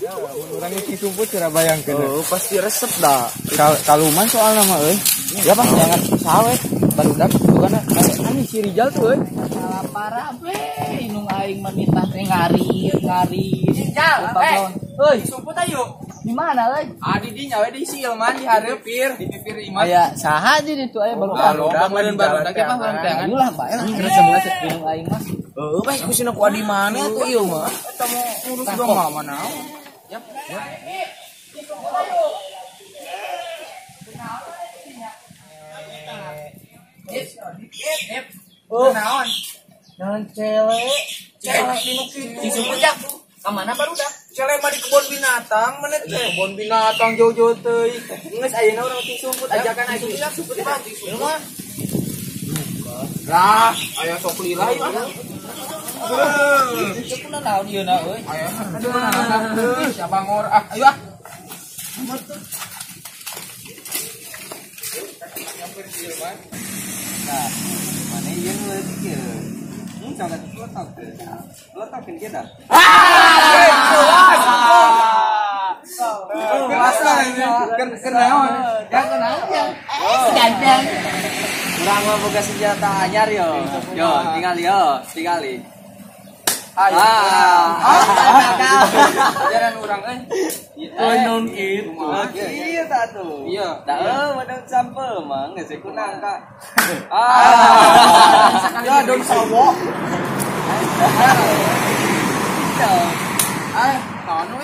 Ya, orang isi sumput cara bayangkan. Oh, pasti resep dah. Kaluman soal nama ya Pak, jangan sawet. Barudak bukan ani si Rijal tuh salah parah be inung aing menitah teh ngari Rijal, euy sumput ayo. di mana euy Adi di nyawa di silman di hareup di pipir imah. aya saha aja ditu aya Barudak meureun barudak ge mah urang teh kan. ayolah Pak kira sebelah inung aing mah Heeh, bae kusina ku adi mana tuh ieu mah. Eta mah urus domba mana. Yap. Oh, naon? non cewek Disumput jak. Kamana barudak? Cele mah di kebun binatang, mana teh? Kebun binatang jauh-jauh teuy. Geus ayeuna urang disumput ajakan aya sumput mah disumput mah. Lah, aya sok lila ieu. cepuna naon ieu na euy Aya siapa ngor ayo ah. nah mana yang lagi ya jangan letak kita Kenaon? ya kenaon ya sedang kurang mau boga senjata anyar yo tinggali ayo Ajaran urang non itu iya tak tuh Iya. tak madang sampel mang geus kunang ka Ya dong sawo. Kanu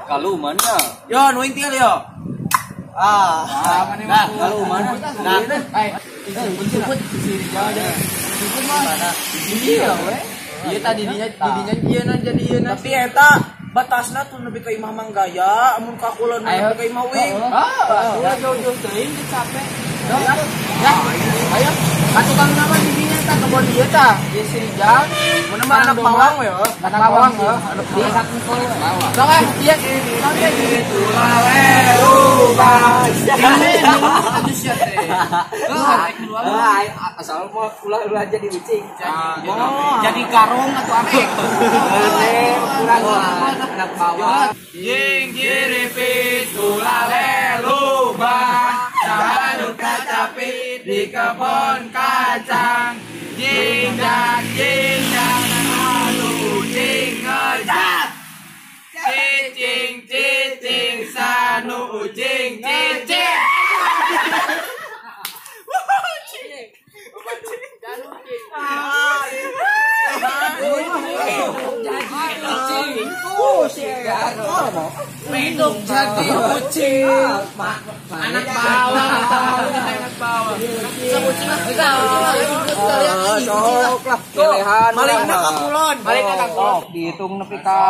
kaluman ya Yo, nu intinya yo. nah kaluman nah jemput si Rijal aja jemput mah Iya we. Iya tadi dinya ieu na jadi ieu na. Tapi eta batasna tuh nepi ka imah manggaya, amun ka kulon nepi ka imah wing. jauh-jauh teuing capek Ya. Ayo. Tukang nama di dinya eta kebon ieu tah. Ieu si Rijal. Mun mah anak pawang we. Anak pawang ya. dia sakungkul Sok ah, iya. asal mau ulah jadi kucing jadi garong atau apa kurang anak bawah Jing jiripit tulale lubang Sahanut kacapit di kebun kacang Jingjang anu jing ngejat Cicing sanu jing cicing minum jadi kucing anak bawang sebucing sok lah pilihan malingna ka kulon dihitung nepi ka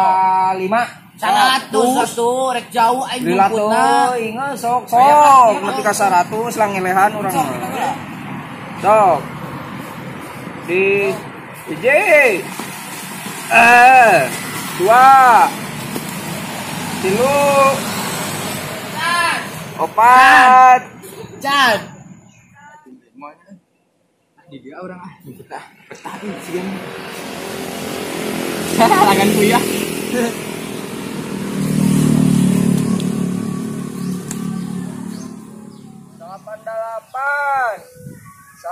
5 satu rek jauh aing lila jemputna tuh ingat sok nepi ka 100 lang ngilehan urang mah sok di DJ 2 3 4 Jan di dia orang betah sieun langan kuliah 88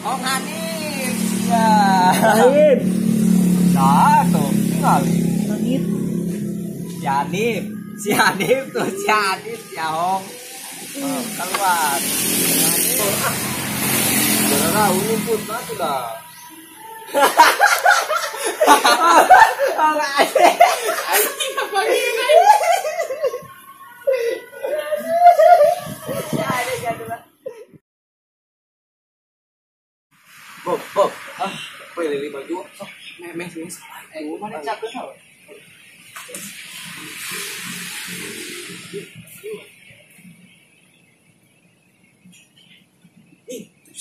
Oh Hanif ya Hanif satu kali langit si Hanif tuh si Hong keluar udah ngumpul banget udah enggak ada anjing apa ini Bob, pilih baju, sok, memeh sini, mana cakep tau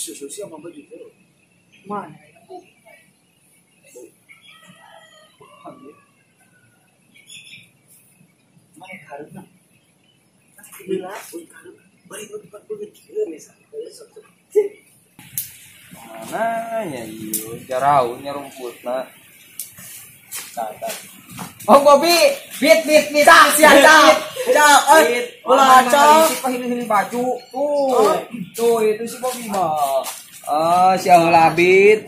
susu sama baju itu mana Mana ya ieu jaraunnya rumputna. Oh Bobi, bit. Cak. Ulah cak. Ini baju. Tuh itu si Bobi mah. Si Labit.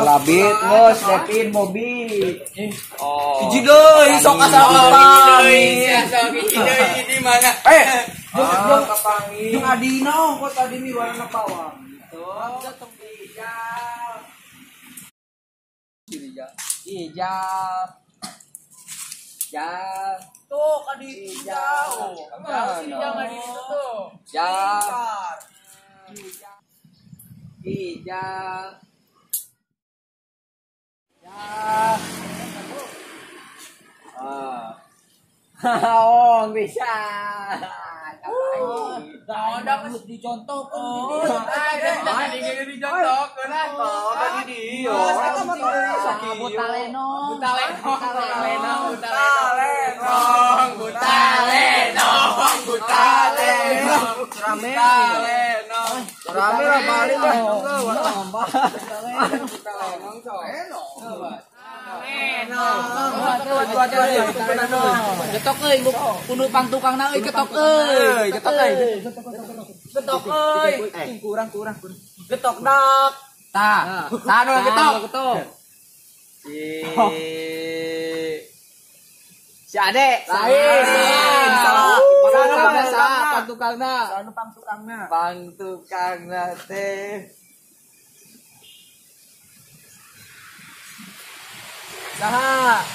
Labit geus Kevin Bobi. Hiji deui sok asal di mana? Jeung kapangi. Jeung Adina kok tadi mi warna pawang. Hijab. Tuh kadi hijau. Jangan itu tuh. Hijab. Oh, bisa. Ada dicontoh Tadi dicontoh keuna. Tadi dia. Butaleno. Rame lah balik lah. Getok euy, kudu pang tukangna euy getok euy. Kurang. Getok dak. Tah, sanu getok. Si Ade. Pang tukangna. Pang tukangna teh. Saha?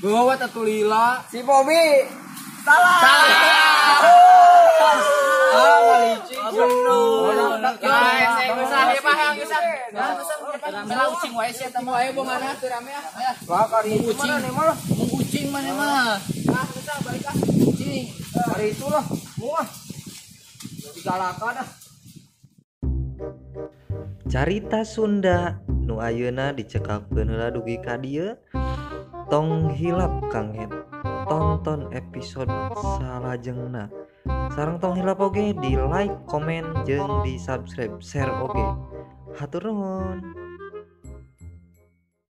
Gua tatulila. Si Bobi. Salah. Malici. Ucing wae sia teh wae bo mana teu rame ah. Wah, kari Kucing. mana nih malah. Kucing mana mah. Balik ah. Kucing. Hari itulah. Muah. Digalakan dah. Carita Sunda nu ayeuna dicekapkeun heula dugi ka dieu tong hilap Kanghet tonton episode salajengna sareng tong hilap oge di like, komen jeung di subscribe, share oge hatur nuhun.